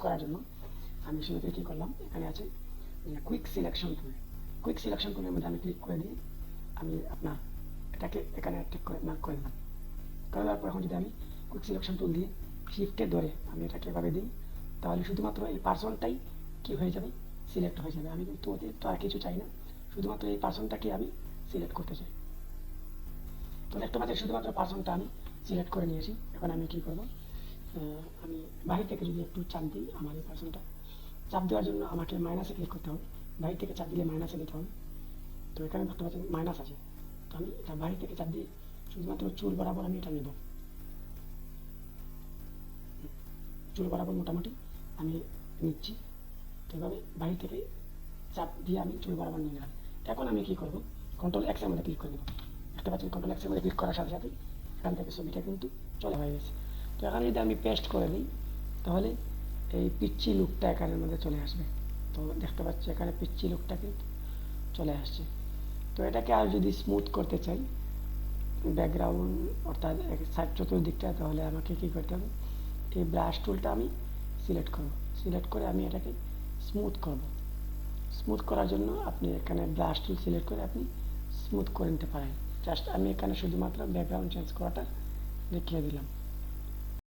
করার জন্য আমি শুরুতে কী করলাম, এখানে আছে quick selection tool. Quick selection টুলের মধ্যে আমি ক্লিক করে দিয়ে আমি আপনার এটাকে এখানে ঠিক করে মার্ক করে দিলাম। করে দেওয়ার পর এখন যদি আমি কুইক সিলেকশন টুল দিয়ে শিফটে ধরে আমি এটাকে এভাবে দিই, তাহলে শুধুমাত্র এই পার্সনটাই কী হয়ে যাবে, সিলেক্ট হয়ে যাবে। আমি কিন্তু অতিরিক্ত আর কিছু চাই না, শুধুমাত্র এই পার্সনটাকে আমি সিলেক্ট করতে চাই। তো দেখতে পাচ্ছি শুধুমাত্র পার্সনটা আমি সিলেক্ট করে নিয়েছি। এখন আমি কী করবো, আমি বাহির থেকে যদি একটু চাপ দিই, আমার এই পার্সনটা চাপ দেওয়ার জন্য আমাকে মাইনাসে ক্লিক করতে হবে। বাহির থেকে চাপ দিলে মাইনাসে দিতে হবে। তো এখানে দেখতে পাচ্ছেন মাইনাস আছে, তো আমি এটা বাহির থেকে চাপ দিয়ে শুধুমাত্র চুল বরাবর আমি এটা নেব। চুল বরাবর মোটামুটি আমি নিচ্ছি। তো এভাবে বাহির থেকে চাপ দিয়ে আমি চুল বরাবর নিয়ে নিলাম। এখন আমি কী করবো, কন্ট্রোল এক্সের মধ্যে ক্লিক করে দেবো। দেখতে পাচ্ছেন কন্ট্রোল এক্সের মধ্যে ক্লিক করার সাথে সাথে এখান থেকে ছবিটা কিন্তু চলে হয়ে গেছে। তো এখানে যদি আমি পেস্ট করে দিই, তাহলে এই পিচ্ছি লুকটা এখানের মধ্যে চলে আসবে। তো দেখতে পাচ্ছি এখানে পিচ্ছি লুকটা কিন্তু চলে আসছে। তো এটাকে আর যদি স্মুথ করতে চাই ব্যাকগ্রাউন্ড অর্থাৎ সাইড চতুর্দিকটা, তাহলে আমাকে কী করতে হবে, এই ব্রাশ টুলটা আমি সিলেক্ট করব। সিলেক্ট করে আমি এটাকে স্মুথ করব। স্মুথ করার জন্য আপনি এখানে ব্রাশ টুল সিলেক্ট করে আপনি স্মুথ করে নিতে পারেন। জাস্ট আমি এখানে শুধুমাত্র ব্যাকগ্রাউন্ড চেঞ্জ করাটা দেখিয়ে দিলাম।